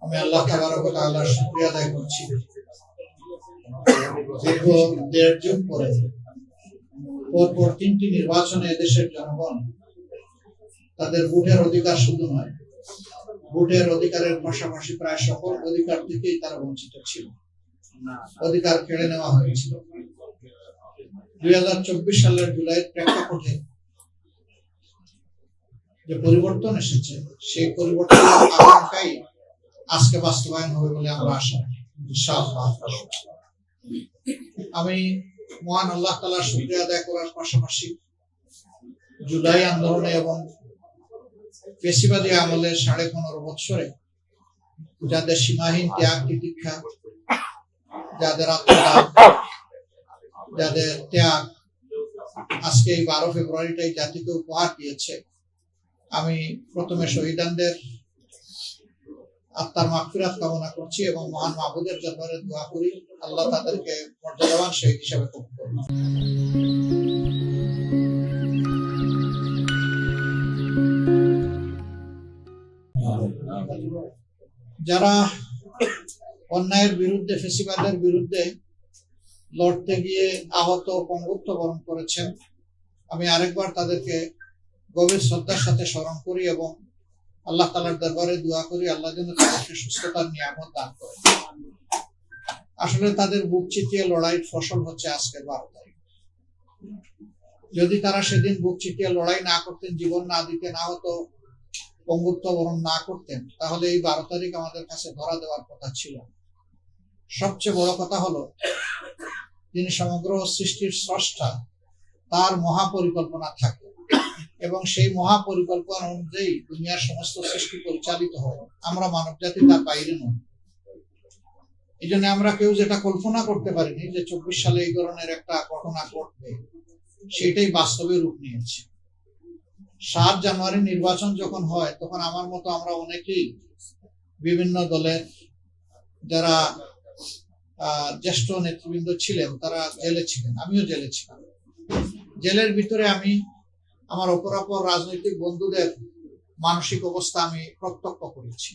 আমি আল্লাহ তাবারক ওয়া তাআলার শুকরিয়া আদায় করছি। দীর্ঘ 1.5 যুগ পরে পরপর 3টি নির্বাচনে এদেশের জনগণ তাদের ভোটের অধিকার শুধু নয়, ভোটের অধিকারের পাশাপাশি প্রায় সকল অধিকার থেকেই তারা বঞ্চিত ছিল, অধিকার কেড়ে নেওয়া হয়েছিল। 2024 সালের জুলাইয়ের প্রেক্ষাপটে যে পরিবর্তন এসেছে, সেই পরিবর্তনের আকাঙ্ক্ষাই আজকে বাস্তবায়ন হবে বলে আমরা আশা রাখি, ইনশাআল্লাহ। আমি মহান আল্লাহ তাআলার শুকরিয়া আদায় করার পাশাপাশি জুলাই আন্দোলনে এবং পেশিবাদী আমলের 15.5 বছরে যাদের সীমাহীন ত্যাগ তিতিক্ষা, যাদের আত্মত্যাগ, যাদের ত্যাগ আজকে এই 12 ফেব্রুয়ারিটাই জাতিকে উপহার দিয়েছে, আমি প্রথমে শহীদদের আত্মার মাগফিরাত কামনা করছি এবং মহান মাবুদের দরবারে দোয়া করি আল্লাহ তাদেরকে মর্যাদাবান শহীদ হিসেবে কবুল করুন। যারা অন্যায়ের বিরুদ্ধে, ফেসিবাদের বিরুদ্ধে লড়তে গিয়ে আহত, পঙ্গুত্ব বরণ করেছেন, আমি আরেকবার তাদেরকে গভীর শ্রদ্ধার সাথে স্মরণ করি এবং আল্লাহ তাআলার দরবারে দোয়া করি আল্লাহ যেন তাদেরকে সুস্থতার নিয়ামত দান করেন। আসলে তাদের বুক চিতিয়ে লড়াইয়ের ফসল হচ্ছে আজকের 12 তারিখ। যদি তারা সেদিন বুক চিতিয়ে লড়াই না করতেন, জীবন না দিতে, না হতো পঙ্গুত্ব বরণ না করতেন, তাহলে এই 12 তারিখ আমাদের কাছে ধরা দেওয়ার কথা ছিল। সবচেয়ে বড় কথা হলো, যিনি সমগ্র সৃষ্টির স্রষ্টা, তার মহাপরিকল্পনা থাকে এবং সেই মহাপরিকল্পনা অনুযায়ী দুনিয়ার সমস্ত সৃষ্টি পরিচালিত হয়। আমরা মানব জাতি তার বাইরে নই। এই জন্য আমরা কেউ যেটা কল্পনা করতে পারিনি যে 24 সালে এই ধরনের একটা ঘটনা ঘটবে, সেটাই বাস্তবে রূপ নিয়েছে। 7 জানুয়ারি নির্বাচন যখন হয়, তখন আমার মতো আমরা অনেকেই বিভিন্ন দলের যারা জ্যেষ্ঠ নেতৃবৃন্দ ছিলেন তারা জেলে ছিলেন, আমিও জেলে ছিলাম। জেলের ভিতরে আমি আমার অপরাপর রাজনৈতিক বন্ধুদের মানসিক অবস্থা আমি প্রত্যক্ষ করেছি।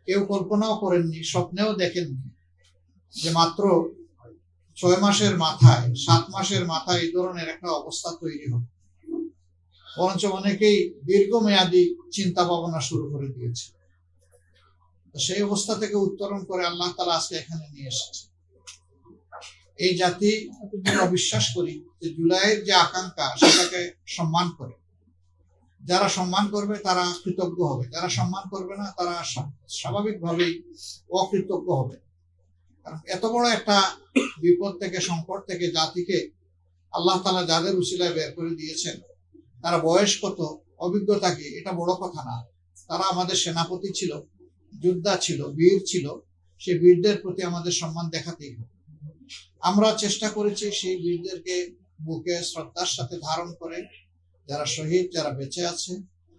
কেউ কল্পনাও করেননি, স্বপ্নেও দেখেননি যে মাত্র 6 মাসের মাথায়, 7 মাসের মাথায় এই ধরনের একটা অবস্থা তৈরি হবে। বরঞ্চ অনেকেই দীর্ঘমেয়াদী চিন্তা ভাবনা শুরু করে দিয়েছে। সেই অবস্থা থেকে উত্তরণ করে আল্লাহ তাআলা আজকে এখানে নিয়ে এসেছে। এই জাতি বিশ্বাস করি যে জুলাইয়ের যে আকাঙ্ক্ষা, সেটাকে সম্মান করে। যারা সম্মান করবে তারা কৃতজ্ঞ হবে, যারা সম্মান করবে না তারা স্বাভাবিকভাবেই অকৃতজ্ঞ হবে। কারণ এত বড় একটা বিপদ থেকে, সংকট থেকে জাতিকে আল্লাহ তাআলা যাদের উসিলায় বের করে দিয়েছেন, তারা বয়স কত, অভিজ্ঞতা কি, এটা বড় কথা না। তারা আমাদের সেনাপতি ছিল, যোদ্ধা ছিল, বীর ছিল। সেই বীরদের প্রতি আমাদের সম্মান দেখাতেই হবে। আমরা চেষ্টা করেছি সেই বীরদেরকে বুকে শ্রদ্ধার সাথে ধারণ করে, যারা শহীদ, যারা বেঁচে আছে,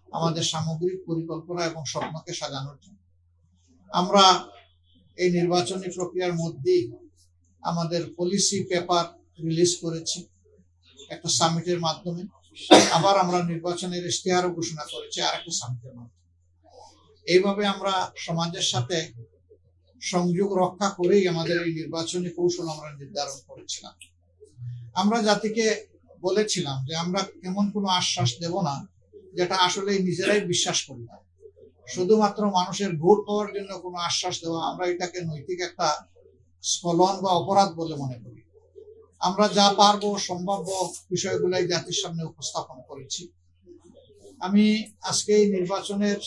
আমাদের সামগ্রিক পরিকল্পনা এবং স্বপ্নকে সাজানোর জন্য। আমরা এই নির্বাচনী প্রক্রিয়ার মধ্যেই আমাদের পলিসি পেপার রিলিজ করেছি একটা সামিটের মাধ্যমে। আবার আমরা নির্বাচনের ইশতেহারও ঘোষণা করেছি আরেকটা সামিটের মাধ্যমে। এইভাবে আমরা সমাজের সাথে সংযোগ রক্ষা করেই আমাদের এই নির্বাচনী কৌশল আমরা নির্ধারণ করেছিলাম। আমরা জাতিকে বলেছিলাম যে আমরা এমন কোনো আশ্বাস দেব না যেটা আসলে নিজেরাই বিশ্বাস করি না। শুধুমাত্র মানুষের ভোট পাওয়ার জন্য কোনো আশ্বাস দেওয়া, আমরা এটাকে নৈতিক একটা স্খলন বা অপরাধ বলে মনে করি। আমরা যা পারবো সম্ভাব্য বিষয়গুলাই জাতির সামনে উপস্থাপন করেছি। আমি আজকে এই নির্বাচনের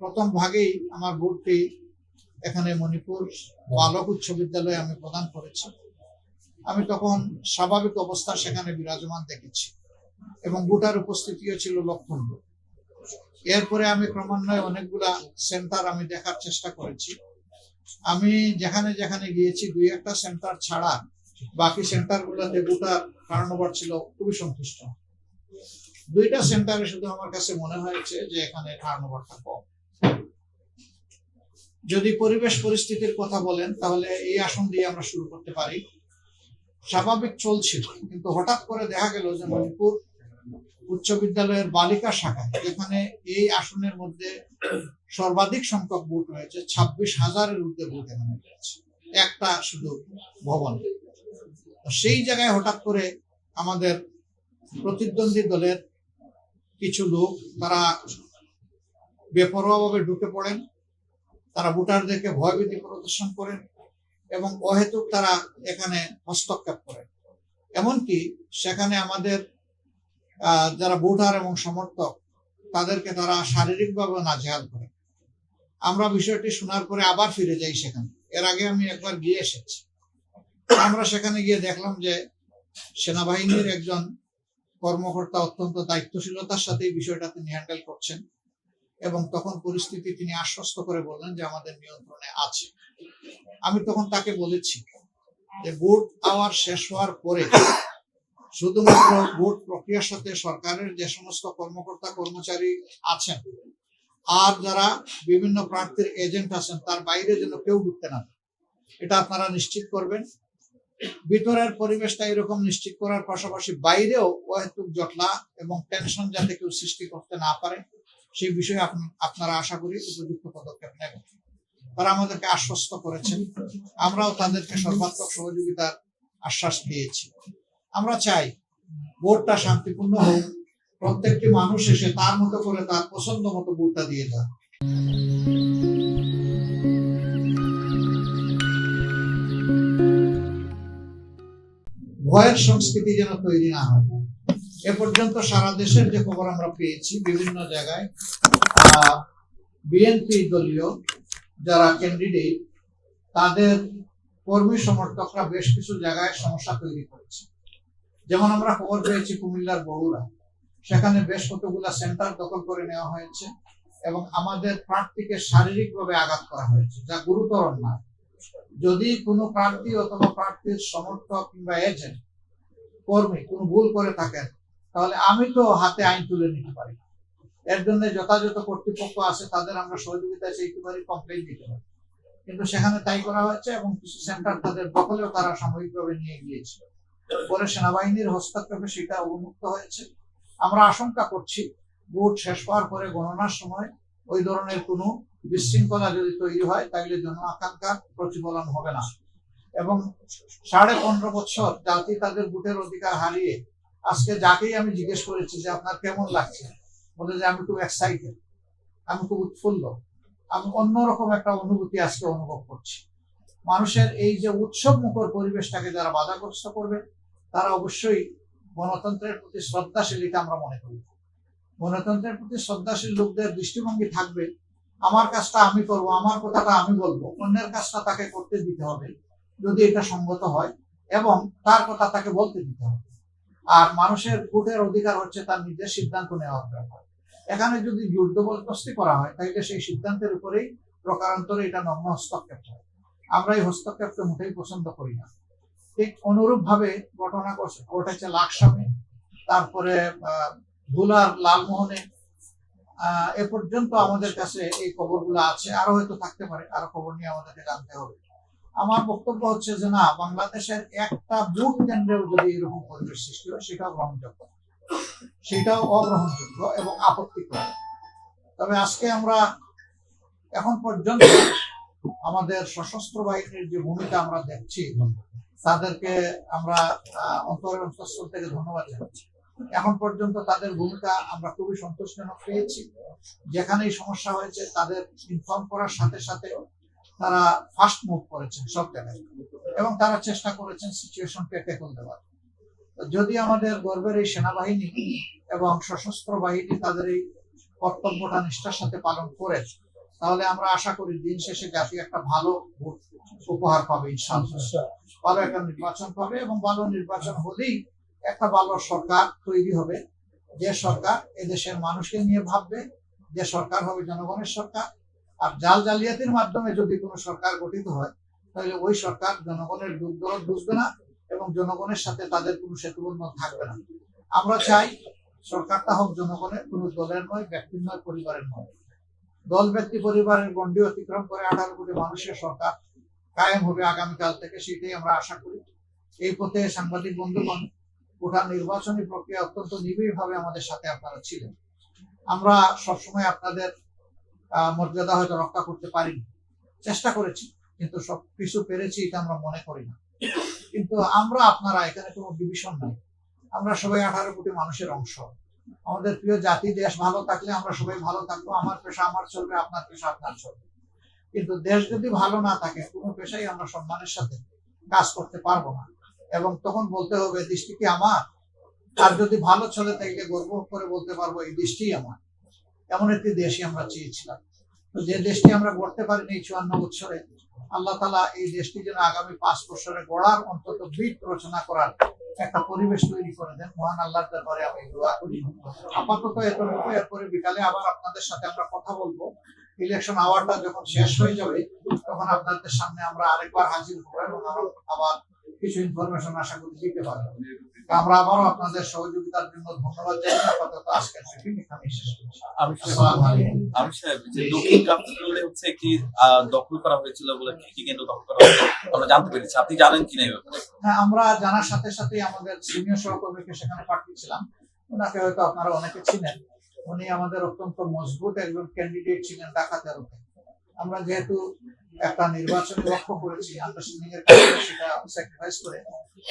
প্রথম ভাগেই আমার ভোটটি এখানে মণিপুর বালক উচ্চ বিদ্যালয়ে আমি প্রদান করেছি। আমি তখন স্বাভাবিক অবস্থা সেখানে বিরাজমান দেখেছি এবং ভোটার উপস্থিতিও ছিল লক্ষণীয়। এরপরে আমি ক্রমান্বয়ে অনেকগুলা সেন্টার আমি দেখার চেষ্টা করেছি। আমি যেখানে যেখানে গিয়েছি, 2-1টা সেন্টার ছাড়া বাকি সেন্টারগুলোতে ভোটার টার্নওভার ছিল খুবই সন্তুষ্ট। 2টা সেন্টারে শুধু আমার কাছে মনে হয়েছে যে এখানে টার্নওভারটা কম। যদি পরিবেশ পরিস্থিতির কথা বলেন, তাহলে এই আসন দিয়ে আমরা শুরু করতে পারি। স্বাভাবিক চলছিল, কিন্তু হঠাৎ করে দেখা গেল যে মণিপুর উচ্চ বিদ্যালয়ের বালিকা শাখায়, যেখানে এই আসনের মধ্যে সর্বাধিক সংখ্যক ভোট হয়েছে, 26,000-এর ঊর্ধ্বে ভোট এখানে হয়েছে একটা শুধু ভবন। সেই জায়গায় হঠাৎ করে আমাদের প্রতিদ্বন্দ্বী দলের কিছু লোক তারা বেপরোয়াভাবে ঢুকে পড়েন, তারা ভোটারদেরকে ভয়ভীতি প্রদর্শন করেন এবং অহেতুক তারা এখানে হস্তক্ষেপ করেন। এমনকি সেখানে আমাদের যারা ভোটার এবং সমর্থক তাদেরকে তারা শারীরিকভাবে নাজেহাল করে। আমরা বিষয়টি শোনার পরে আবার ফিরে যাই সেখানে। এর আগে আমি একবার গিয়ে এসেছি। আমরা সেখানে গিয়ে দেখলাম যে সেনাবাহিনীর একজন কর্মকর্তা অত্যন্ত দায়িত্বশীলতার সাথে এই বিষয়টা তিনি হ্যান্ডেল করছেন এবং তখন পরিস্থিতি তিনি আশ্বস্ত করে বললেন যে আমাদের নিয়ন্ত্রণে আছে। আমি তখন তাকে বলেছি যে ভোট আওয়ার শেষ হওয়ার পরে শুধুমাত্র ভোট প্রক্রিয়ার সাথে সরকারের যে সমস্ত কর্মকর্তা কর্মচারী আছেন আর যারা বিভিন্ন প্রার্থীর এজেন্ট আছেন তার বাইরে যেন কেউ ঢুকতে না, এটা আপনারা নিশ্চিত করবেন। ভিতরের পরিবেশটা এরকম নিশ্চিত করার পাশাপাশি বাইরেও অহেতুক জটলা এবং টেনশন যাতে কেউ সৃষ্টি করতে না পারে সেই বিষয়ে আপনারা আশা করি উপযুক্ত পদক্ষেপ নেবেন। তারা আমাদেরকে আশ্বস্ত করেছেন, আমরাও তাদেরকে সর্বাত্মক সহযোগিতার আশ্বাস দিয়েছি। আমরা চাই ভোটটা শান্তিপূর্ণ হোক, প্রত্যেকটি মানুষ এসে তার মতো করে তার পছন্দ মতো ভোটটা দিয়ে দেয়। ভয়ের সংস্কৃতি যেন তৈরি না হয়। এ পর্যন্ত সারা দেশের যে খবর আমরা পেয়েছি, বিভিন্ন জায়গায় বিএনপি দলীয় যারা ক্যান্ডিডেট তাদের কর্মী সমর্থকরা বেশ কিছু জায়গায় সমস্যা তৈরি করেছে। যেমন আমরা খবর পেয়েছি কুমিল্লার বগুড়া, সেখানে বেশ কতগুলা সেন্টার দখল করে নেওয়া হয়েছে এবং আমাদের প্রার্থীকে শারীরিকভাবে আঘাত করা হয়েছে, যা গুরুতর নয়। যদি কোনো প্রার্থী অথবা প্রার্থীর সমর্থক কিংবা এজেন্ট কর্মী কোনো ভুল করে থাকেন তাহলে আমি তো হাতে আইন তুলে নিতে পারি। এর জন্য যথাযথ কর্তৃপক্ষ আছে, তাদের আমরা সহযোগিতা চাইতে পারি, কমপ্লেন দিতে পারি। কিন্তু সেখানে তাই করা হয়েছে এবং কিছু সেন্টার তাদের দখলেও তারা সাময়িকভাবে নিয়ে গিয়েছিল। পরে সেনাবাহিনীর হস্তক্ষেপে সেটা অবমুক্ত হয়েছে। আমরা আশঙ্কা করছি ভোট শেষ হওয়ার পরে গণনার সময় ওই ধরনের কোনো বিশৃঙ্খলা যদি তৈরি হয় তাহলে জন আকাঙ্ক্ষার প্রতিফলন হবে না এবং 15.5 বছর জাতি তাদের ভোটের অধিকার হারিয়ে আজকে যাকেই আমি জিজ্ঞেস করেছি যে আপনার কেমন লাগছে, বলে যে আমি খুব এক্সাইটেড, আমি খুব উৎফুল্ল, আমি অন্যরকম একটা অনুভূতি আজকে অনুভব করছি। মানুষের এই যে উৎসব মুখর পরিবেশটাকে যারা বাধাগ্রস্ত করবে তারা অবশ্যই গণতন্ত্রের প্রতি শ্রদ্ধাশীল, এটা আমরা মনে করি। গণতন্ত্রের প্রতি শ্রদ্ধাশীল লোকদের দৃষ্টিভঙ্গি থাকবে আমার কাজটা আমি করব, আমার কথাটা আমি বলবো, অন্যের কাজটা তাকে করতে দিতে হবে যদি এটা সঙ্গত হয় এবং তার কথা তাকে বলতে দিতে হবে। আর মানুষের ভোটের অধিকার হচ্ছে তার নিজের সিদ্ধান্ত নেওয়ার ব্যাপার। এখানে যদি জোরজবরদস্তি করা হয় তাহলে সেই সিদ্ধান্তের উপরেই প্রকারান্তরে এটা নগ্ন হস্তক্ষেপ হয়। আমরা এই হস্তক্ষেপকে মোটেই পছন্দ করি না। ঠিক অনুরূপ ভাবে ঘটনা ঘটেছে লাকসামে, তারপরে ভোলার লালমোহনে। এ পর্যন্ত আমাদের কাছে এই খবরগুলো আছে, আরো হয়তো থাকতে পারে, আরো খবর নিয়ে আমাদেরকে জানতে হবে। আমার বক্তব্য হচ্ছে যে না, বাংলাদেশের একটা ভোট কেন্দ্রেও যদি এরকম পরিবেশ সৃষ্টি হয় সেটাও গ্রহণযোগ্য, সেটাও অগ্রহণযোগ্য এবং আপত্তিকর। তবে আজকে আমরা এখন পর্যন্ত আমাদের সশস্ত্র বাহিনীর যে ভূমিকা আমরা দেখছি তাদেরকে আমরা অন্তরের অন্তঃস্থল থেকে ধন্যবাদ জানাচ্ছি। এখন পর্যন্ত তাদের ভূমিকা আমরা খুবই সন্তোষজনক পেয়েছি। যেখানেই সমস্যা হয়েছে তাদের ইনফর্ম করার সাথে সাথে তারা ফাস্ট মুভ করেছেন সব জায়গায় এবং তারা চেষ্টা করেছেন সিচুয়েশনকে ট্যাকল দেওয়ার। যদি আমাদের গর্বের এই সেনাবাহিনী এবং সশস্ত্র বাহিনী তাদের এই কর্তব্যটা নিষ্ঠার সাথে পালন করে তাহলে আমরা আশা করি দিন শেষে জাতি একটা ভালো ভোট উপহার পাবে, ইনশাআল্লাহ ভালো একটা নির্বাচন পাবে এবং ভালো নির্বাচন হলেই একটা ভালো সরকার তৈরি হবে, যে সরকার এদেশের মানুষকে নিয়ে ভাববে, যে সরকার হবে জনগণের সরকার। আর জাল জালিয়াতির মাধ্যমে যদি কোনো সরকার গঠিত হয় তাহলে ওই সরকার জনগণের দুঃখ দরদ বুঝবে না এবং জনগণের সাথে তাদের কোনো সেতুবন্ধন থাকবে না। আমরা চাই সরকারটা হোক জনগণের, কোনো দলের নয়, ব্যক্তির নয়, পরিবারের নয়। দল ব্যক্তি পরিবারের গণ্ডি অতিক্রম করে 18 কোটি মানুষের সরকার কায়েম হবে আগামীকাল থেকে, সেটাই আমরা আশা করি। এই পথে সাংবাদিক বন্ধুগণ গোটা নির্বাচনী প্রক্রিয়া অত্যন্ত নিবিড়ভাবে আমাদের সাথে আপনারা ছিলেন। আমরা সবসময় আপনাদের মর্যাদা হয়তো রক্ষা করতে পারিনি, চেষ্টা করেছি, কিন্তু সবকিছু পেরেছি এটা আমরা মনে করি না। কিন্তু আমরা আপনারা এখানে কোনো ডিভিশন নাই, আমরা সবাই 18 কোটি মানুষের অংশ। আমাদের প্রিয় জাতি দেশ ভালো থাকলে আমরা সবাই ভালো থাকবো, আমার পেশা আমার চলবে, আপনার পেশা আপনার চলবে। কিন্তু দেশ যদি ভালো না থাকে কোনো পেশাই আমরা সম্মানের সাথে কাজ করতে পারবো না, এবং তখন বলতে হবে দৃষ্টি কি আমার। আর যদি ভালো চলে তাইলে গর্ব করে বলতে পারবো এই দেশটি আমার। এমন একটি দেশই আমরা চেয়েছিলাম। তো যে দেশটি আমরা গড়তে পারিনি এই 54 বছরে, আল্লাহ তাআলা এই দেশটি যেন আগামী 5 বছরে গড়ার অন্তত ভিত রচনা করার একটা পরিবেশ তৈরি করে দেন। মহান আল্লাহর দরবারে আমি দোয়া করি। আপাতত এতটুকু, এরপরে বিকালে আবার আপনাদের সাথে আমরা কথা বলবো। ইলেকশন আওয়ারটা যখন শেষ হয়ে যাবে তখন আপনাদের সামনে আমরা আরেকবার হাজির হবো এবং আবার কিছু ইনফরমেশন আশা করি দিতে পারবো। আমরা আবারও আপনাদের সহযোগিতার জন্য ধন্যবাদ জানাই। আপাতত আজকের মিটিং এখানেই শেষ করছি। আমি সাহেব, যে দক্ষিণ কাপ্তানে হচ্ছে কি দখল করা হয়েছিল বলে কি কেন্দ্র দখল করা হয়েছিল আমরা জানতে পেরেছি, আপনি জানেন কিনা এই ব্যাপারে? হ্যাঁ, আমরা জানার সাথে সাথে আমাদের সিনিয়র সহকর্মীকে সেখানে পাঠিয়েছিলাম। ওনাকে হয়তো আপনারা অনেকে চিনেন। উনি আমাদের অত্যন্ত মজবুত একজন ক্যান্ডিডেট ছিলেন ঢাকা 13-তে। আমরা যেহেতু একটা নির্বাচনী লক্ষ্য করেছি, আন্ডারস্ট্যান্ডিং এর কারণে সেটা স্যাক্রিফাইস করে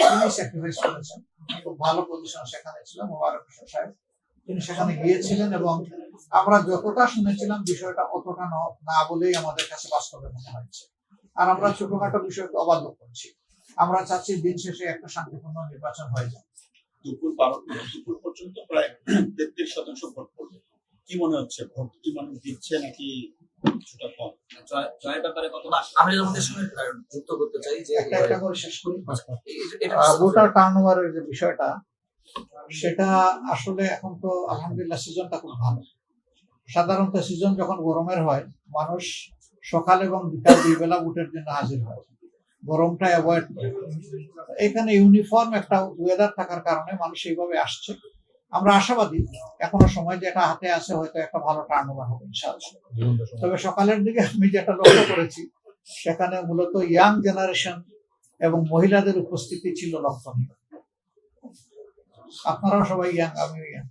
তিনি স্যাক্রিফাইস করেছেন। খুব ভালো পজিশন সেখানে ছিল মোবারক হোসেন সাহেব, তিনি সেখানে গিয়েছিলেন এবং আমরা যতটা শুনেছিলাম বিষয়টা অতটা না বলেই আমাদের কাছে বাস্তবে মনে হয়েছে। আর আমরা ছোটখাটো বিষয়কে অবাধ্য করছি। আমরা চাচ্ছি দিন শেষে একটা শান্তিপূর্ণ নির্বাচন হয়ে যায়। দুপুর পর্যন্ত প্রায় 33% ভোট পড়বে। কি মনে হচ্ছে, ভোট কি মানুষ দিচ্ছে নাকি কিছুটা কম? জয়ের ব্যাপারে কতটা আমি আমাদের সঙ্গে যুক্ত করতে চাই যে একটা করে শেষ করি। ভোটার টার্নওভারের যে বিষয়টা, সেটা আসলে এখন তো আলহামদুলিল্লাহ সিজনটা খুব ভালো। সাধারণত সিজন যখন গরমের হয় মানুষ সকাল এবং বিকাল 2 বেলা ভোটের জন্য হাজির হয়, গরমটা অ্যাভয়েড করে। এখানে ইউনিফর্ম একটা ওয়েদার থাকার কারণে মানুষ এইভাবে আসছে। আমরা আশাবাদী এখনো সময় যেটা হাতে আছে হয়তো একটা ভালো টার্নওভার হবে ইনশাআল্লাহ। তবে সকালের দিকে আমি যেটা লক্ষ্য করেছি সেখানে মূলত ইয়াং জেনারেশন এবং মহিলাদের উপস্থিতি ছিল লক্ষণীয়। আপনারাও সবাই ইয়াং, আমিও ইয়াং।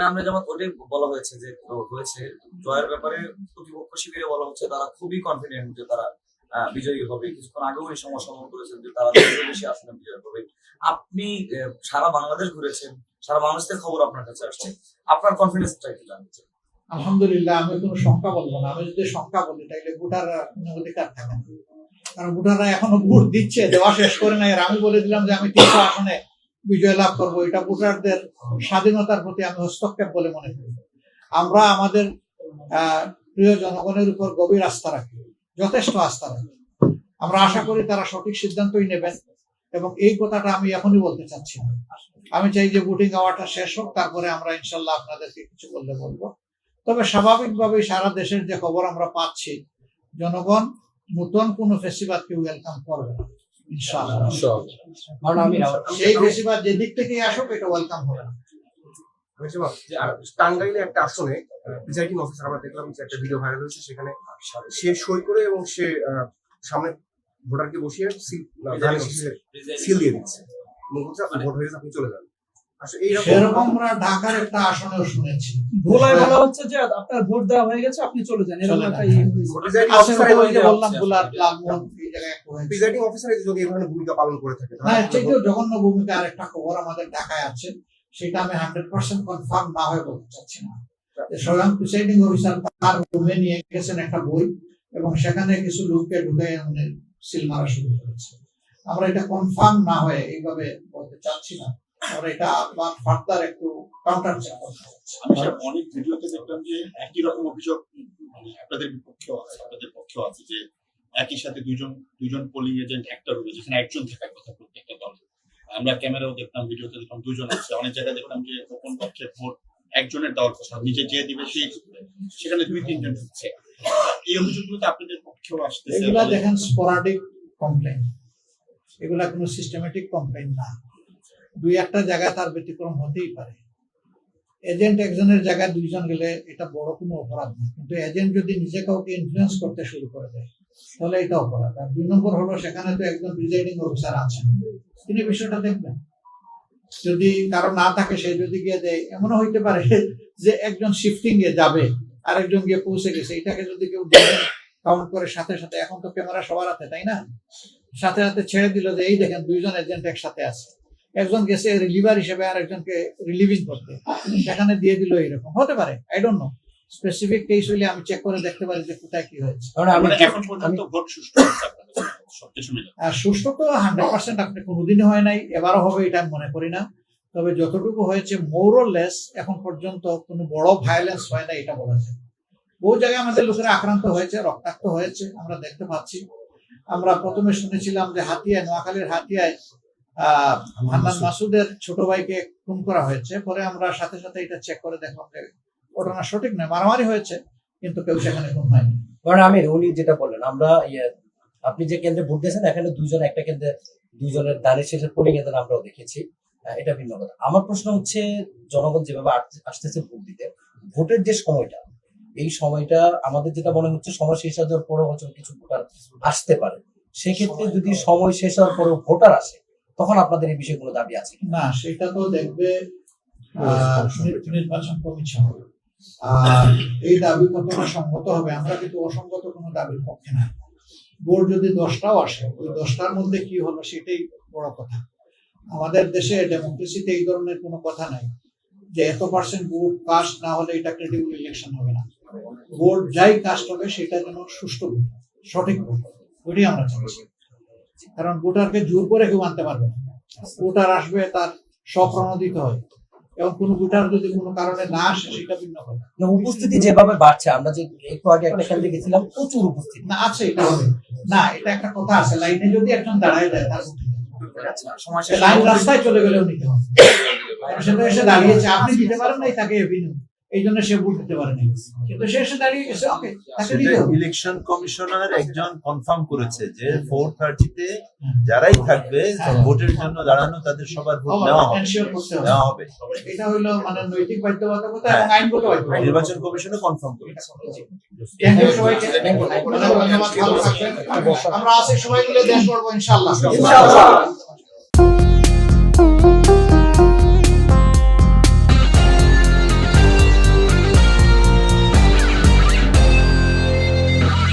আমরা যেমন ওটাই বলা হয়েছে যে হয়েছে জয়ের ব্যাপারে প্রতিপক্ষ শিবিরে বলা হচ্ছে তারা খুবই কনফিডেন্ট যে তারা বিজয়ী হবে। কিছুক্ষণ আগেও এই সমস্যা করেছেন যে তারা বেশি আসনে বিজয় হবে। আপনি সারা বাংলাদেশ ঘুরেছেন, সারা বাংলাদেশের খবর আপনার কাছে আসছে, আপনার কনফিডেন্সটা একটু জানতে চাই। আলহামদুলিল্লাহ, আমি কোনো সংখ্যা বলবো না। আমি যদি সংখ্যা বলি তাইলে ভোটাররা কোনো অধিকার থাকে না, কারণ ভোটাররা এখনো ভোট দিচ্ছে, দেওয়া শেষ করে নাই। আর আমি বলে দিলাম যে আমি 300 আসনে বিজয় লাভ করবো, এটা ভোটারদের স্বাধীনতার প্রতি আমি হস্তক্ষেপ বলে মনে করি। আমরা আমাদের প্রিয় জনগণের উপর গভীর আস্থা রাখি, যথেষ্ট আস্থা রাখি। আমরা আশা করি তারা সঠিক সিদ্ধান্তই নেবেন, এবং এই কথাটা আমি এখনই বলতে চাচ্ছি না। আমি চাই যে ভোটিং আওয়ারটা শেষ হোক, তারপরে আমরা ইনশাল্লাহ আপনাদেরকে কিছু বললে বলবো। তবে স্বাভাবিকভাবেই সারা দেশের যে খবর আমরা পাচ্ছি, জনগণ নতুন কোনো ফেস্টিভালকে ওয়েলকাম করবে না ইনশাআল্লাহ। সেই ফেস্টিভাল যে দিক থেকে আসুক এটা ওয়েলকাম হবে না। টাঙ্গাইলে একটা আসনে প্রিজাইডিং অফিসার আমরা দেখলাম যে একটা ভিডিও ভাইরাল হয়েছে, সেখানে সে সই করে এবং সে সামনে ভোটারকে বসিয়ে সিল দিয়ে দিচ্ছে ভোট হয়ে গেছে, আপনি চলে যান। সেরকম আমরা ঢাকার একটা আসনেও শুনেছি, ভোলায় বলা হচ্ছে যে আপনার ভোট দেওয়া হয়ে গেছে, আপনি চলে যান, এরকম একটা বললাম ভোলার লালমোহন এই জায়গায় একটা হয়েছে। প্রিজাইডিং অফিসার যদি এই ধরনের ভূমিকা পালন করে থাকে, না, এর থেকেও জঘন্য ভূমিকা আরেকটা খবর আমাদের ঢাকায় আছে, সেটা আমি 100% কনফার্ম না হয়ে বলতে চাচ্ছি না। স্বয়ং প্রিসাইডিং অফিসার তার রুমে নিয়ে গেছেন একটা বই, এবং সেখানে কিছু লোককে ঢুকে সিল মারা শুরু করেছে। আমরা এটা কনফার্ম না হয়ে এইভাবে বলতে চাচ্ছি না, আমরা এটা আবার ফার্দার একটু কাউন্টার চেক করতে চাচ্ছি। আমি অনেক ভিডিওতে দেখলাম যে একই রকম অভিযোগ আপনাদের পক্ষেও আছে যে একই সাথে দুজন পোলিং এজেন্ট একটা রুমে, যেখানে একজন থাকার কথা প্রত্যেকটা দল। আমরা ক্যামেরাও দেখলাম, ভিডিওতে দেখলাম 2 জন আছে। অনেক জায়গায় দেখলাম যে গোপন কক্ষে ভোট একজনের দেওয়ার কথা, নিজে যে দিবে সেই, সেখানে 2-3 জন হচ্ছে। এই অভিযোগগুলো আপনাদের পক্ষেও আসতেছে। এগুলা দেখেন স্পোরাডিক কমপ্লেইন, এগুলা কোনো সিস্টেমেটিক কমপ্লেইন না। 2-1টা জায়গায় তার ব্যতিক্রম হতেই পারে। এজেন্ট একজনের জায়গায় 2 জন গেলে এটা বড় কোনো অপরাধ না, কিন্তু এজেন্ট যদি নিজে কাউকে ইনফ্লুয়েন্স করতে শুরু করে দেয় তাহলে এটা অপরাধ। আর 2 নম্বর হলো সেখানে তো একজন প্রিজাইডিং অফিসার আছেন, তিনি বিষয়টা দেখবেন। যদি কারো না থাকে সে যদি গিয়ে দেয়, এমনও হইতে পারে যে একজন শিফটিং এ যাবে আর একজন গিয়ে পৌঁছে গেছে, এটাকে যদি কেউ কাউন্ট করে সাথে সাথে, এখন তো ক্যামেরা সবার হাতে, তাই না, সাথে সাথে ছেড়ে দিল যে এই দেখেন 2 জন এজেন্ট একসাথে আছে, একজন গেছে রিলিভার হিসেবে আর একজনকে রিলিভিং করতে, সেখানে দিয়ে দিল, এরকম হতে পারে। I don't know, specific case হইলে আমি চেক করে দেখতে পারি যে কোথায় কি হয়েছে। মানে এখন পর্যন্ত ভোট সুষ্ঠু হয়েছে আপনাদের সবকিছু মিলে? আর সুষ্ঠু তো 100% আপনি কোনোদিনই হয় নাই, এবারও হবে এটা আমি মনে করি না। তবে যতটুকু হয়েছে মোর অর লেস এখন পর্যন্ত কোনো বড় ভায়োলেন্স হয় না এটা বলা যায়। বহু জায়গায় আমাদের লোকেরা আক্রান্ত হয়েছে, রক্তাক্ত হয়েছে, আমরা দেখতে পাচ্ছি। আমরা প্রথমে শুনেছিলাম যে হাতিয়ায়, নোয়াখালীর হাতিয়ায় হান্নান মাসুদের ছোট ভাইকে খুন করা হয়েছে, পরে আমরা সাথে সাথে এটা চেক করে দেখলাম যে ঘটনা সঠিক নয়, মারামারি হয়েছে কিন্তু কেউ সেখানে খুন হয়নি। কারণ আমি উনি যেটা বললেন, আমরা আপনি যে কেন্দ্রে ভোট দিয়েছেন এখানে 2 জন, একটা কেন্দ্রে 2 জনের দানের শেষের পোলিং এজেন্ট আমরাও দেখেছি, এটা ভিন্ন কথা। আমার প্রশ্ন হচ্ছে, জনগণ যেভাবে আসতেছে ভোট দিতে, ভোটের যে সময়টা, এই সময়টা আমাদের যেটা মনে হচ্ছে সময় শেষ হওয়ার পরেও হয়তো কিছু ভোটার আসতে পারে, সেক্ষেত্রে যদি সময় শেষ হওয়ার পরেও ভোটার আসে, তখন আপনাদের এই বিষয়গুলো দাবি আছে না, সেটা তো দেখবে নির্বাচন কমিশন। আর এই দাবি কতটা সংগত হবে, আমরা কিন্তু অসংগত কোনো দাবির পক্ষে না। ভোট যদি 10টাও আসে, ওই 10টার মধ্যে কি হলো সেটাই বড় কথা। আমাদের দেশে ডেমোক্রেসিতে এই ধরনের কোনো কথা নাই যে এত % ভোট কাস্ট না হলে এটা ক্রেডিবল ইলেকশন হবে না। ভোট যাই কাস্ট হবে সেটা যেন সুষ্ঠু ভোট, সঠিক ভোট, ওইটাই আমরা চাইছি। কারণ ভোটারকে জোর করে কেউ আনতে পারবে না। ভোটার আসবে, তার স্বপ্রণোদিত হয়, এবং কোনো ভোটার যদি কোনো কারণে না আসে সেটা ভিন্ন কথা। উপস্থিতি যেভাবে বাড়ছে, আমরা যে একটু আগে একটা কেন্দ্রে গেছিলাম, প্রচুর উপস্থিতি না আছে, এটা হবে না, এটা একটা কথা আছে, লাইনে যদি একজন দাঁড়ায় যায় তার ভোট দিতে হবে। সময় শেষ লাইন রাস্তায় চলে গেলেও নিতে হবে। সেটা এসে দাঁড়িয়েছে, আপনি দিতে পারেন নাই তাকে এভিনিউ, এই জন্য সে ভোট দিতে পারেনি, কিন্তু সে এসে দাঁড়িয়ে গেছে, ওকে তাকে দিতে হবে। ইলেকশন কমিশনার একজন কনফার্ম করেছে যে 4:30-তে যারাই থাকবে ভোটের জন্য দাঁড়ানো, তাদের সবার ভোট নেওয়া হবে, এনশিওর করতে হবে। নেওয়া হবে। এটা হলো মানে নৈতিক বাধ্যবাধকতা এবং আইনগত বাধ্যবাধকতা। নির্বাচন কমিশনও কনফার্ম করেছে। থ্যাংক ইউ সবাইকে, ধন্যবাদ, ভালো থাকবেন। আমরা আছি সবাই মিলে দেশ গড়বো ইনশাআল্লাহ।